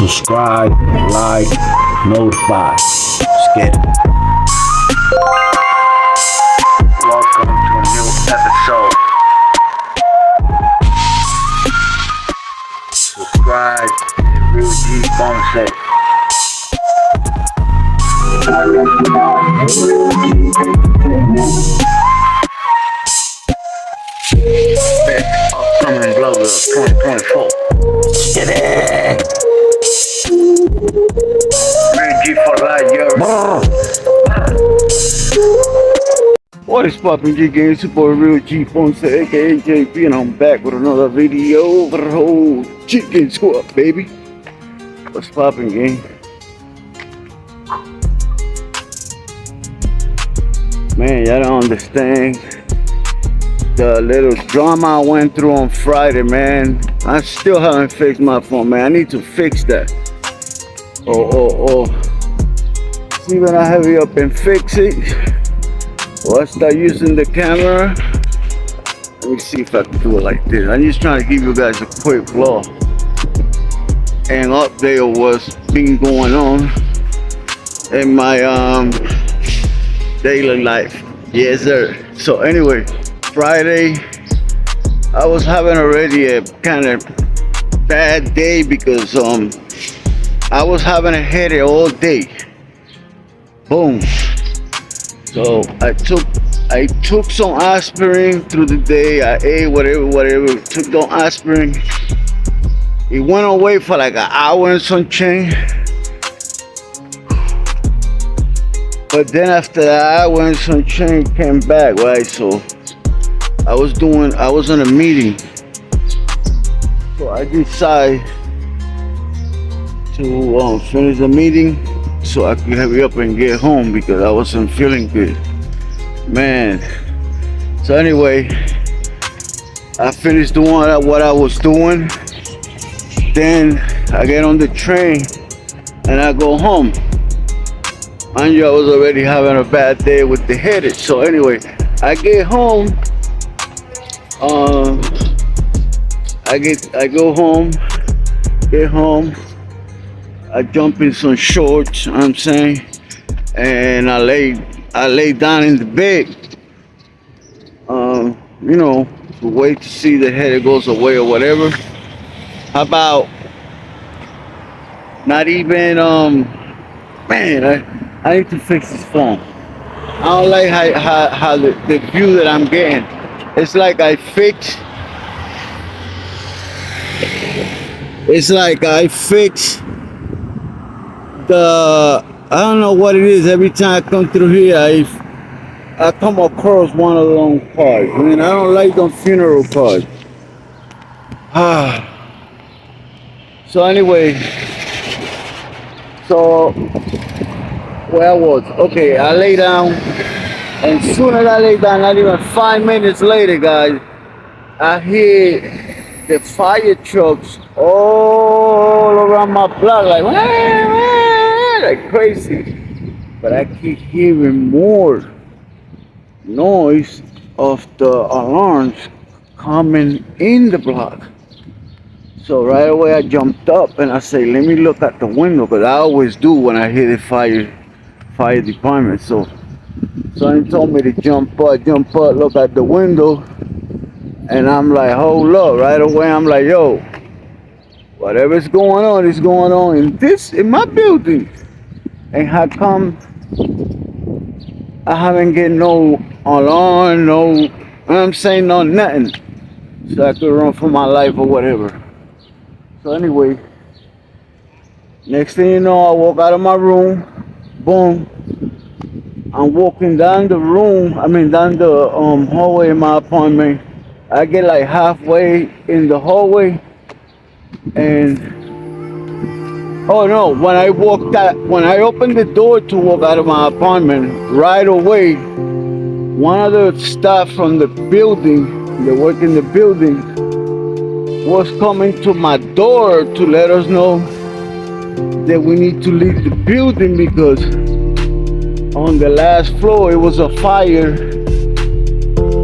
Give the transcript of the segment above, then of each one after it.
subscribe, like, notify. Let's get it. Welcome to a new episode. Subscribe to Real G Ponce. Best upcoming blogger of 2024. Get it. Real G for life, yo. What is poppin', G Gang? It's your boy Real G Ponce, aka JP, and I'm back with another video for the whole chicken squad, baby. What's poppin', gang? Man, y'all don't understand the little drama I went through on Friday, man. I still haven't fixed my phone, man. I need to fix that. See, when I hurry up and fix it, or I start using the camera. Let me see if I can do it like this. I'm just trying to give you guys a quick vlog and update of what's been going on in my daily life. Yes, sir. So anyway, Friday, I was having already a kind of bad day because I was having a headache all day. Boom. So I took some aspirin through the day. I ate whatever. Took the aspirin. It went away for like an hour and some change. But then after that hour and some change came back, right? So I was in a meeting. So I decided to finish the meeting so I could hurry up and get home because I wasn't feeling good, man. So anyway, I finished doing what I was doing. Then I get on the train and I go home. Mind you, I was already having a bad day with the headache. So anyway, I get home. I go home. Get home. I jump in some shorts, I'm saying, and I lay down in the bed, to wait to see the headache goes away or whatever. How about not even, man, I need to fix this phone. I don't like how the view that I'm getting. It's like I fixed I don't know what it is. Every time I come through here, I come across one of those cards. I mean, I don't like those funeral cards. So anyway, where I was, okay, I lay down, and as soon as I lay down, not even 5 minutes later, guys, I hear the fire trucks all around my block, like crazy. But I keep hearing more noise of the alarms coming in the block. So right away I jumped up and I say, let me look at the window, because I always do when I hear the fire department. So he told me to jump up, look at the window, and I'm like, hold up. Right away I'm like, yo, whatever's going on is going on in my building. And how come I haven't get no alarm, no nothing, so I could run for my life or whatever. So anyway, next thing you know, I walk out of my room, boom, I'm walking down the hallway in my apartment. I get like halfway in the hallway, and oh no, when I opened the door to walk out of my apartment, right away, one of the staff from the building, they work in the building, was coming to my door to let us know that we need to leave the building because on the last floor it was a fire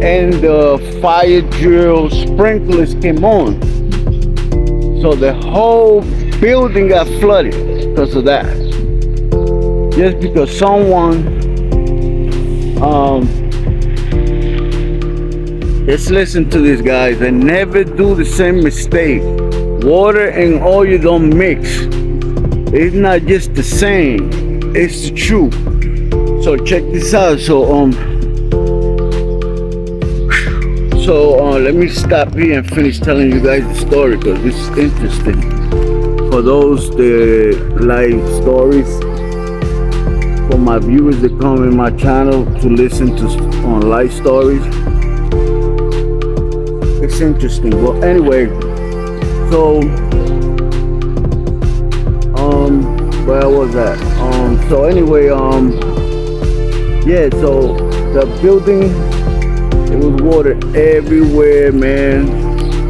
and the fire drill sprinklers came on. So the whole building got flooded because of that. Just because someone, let's listen to these guys and never do the same mistake. Water and oil don't mix. It's not just the same, it's the truth. So check this out. So let me stop here and finish telling you guys the story because this is interesting. For those that like stories, for my viewers that come in my channel to listen to life stories, it's interesting. Well, anyway, so where was that? So anyway, yeah. So the building, it was water everywhere, man.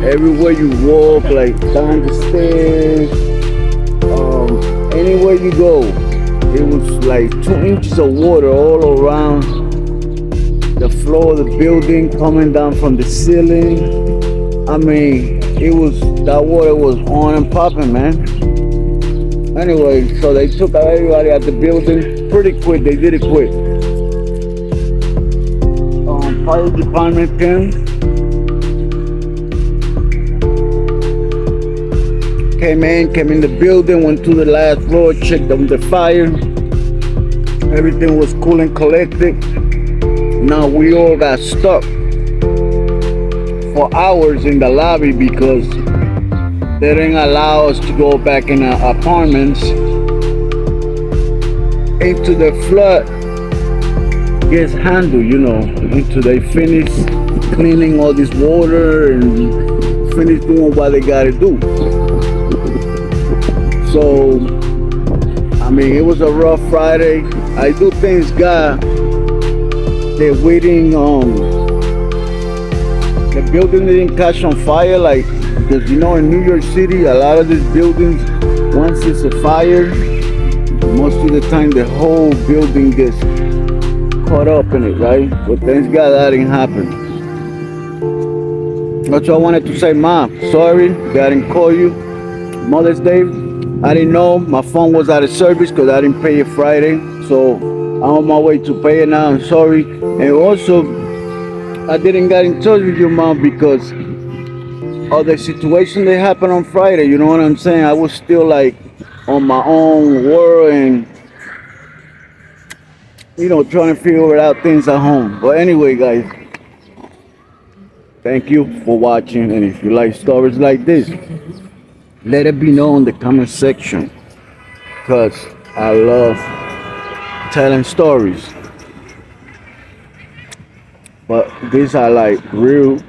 Everywhere you walk, like down the stairs, anywhere you go, it was like 2 inches of water all around the floor of the building, coming down from the ceiling. I mean, that water was on and popping, man. Anyway, so they took out everybody at the building pretty quick. They did it quick. Fire department came in the building, went to the last floor, checked on the fire. Everything was cool and collected. Now we all got stuck for hours in the lobby because they didn't allow us to go back in our apartments. Into the flood gets handled, until they finish cleaning all this water and finish doing what they gotta do. So, I mean, it was a rough Friday. I do thank God that we didn't, the building didn't catch on fire, like, because in New York City, a lot of these buildings, once it's a fire, most of the time the whole building gets caught up in it, right? But thank God that didn't happen. That's what I wanted to say, Mom. Sorry that I didn't call you Mother's Day. I didn't know my phone was out of service because I didn't pay it Friday. So I'm on my way to pay it now. I'm sorry. And also, I didn't get in touch with your mom because of the situation that happened on Friday. You know what I'm saying? I was still like on my own world and trying to figure out things at home. But anyway, guys, thank you for watching. And if you like stories like this, let it be known in the comment section, because I love telling stories. But these are like real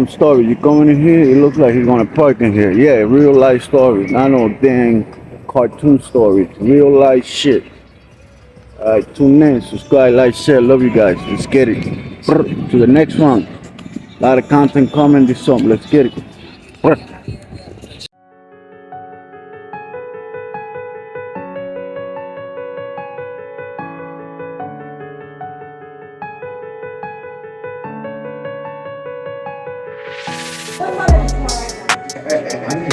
stories. You coming in here, it looks like he's gonna park in here. Yeah, real life stories. Not no dang cartoon stories. Real life shit. Alright, tune in, subscribe, like, share. Love you guys. Let's get it. To the next one. A lot of content coming this summer. Let's get it. I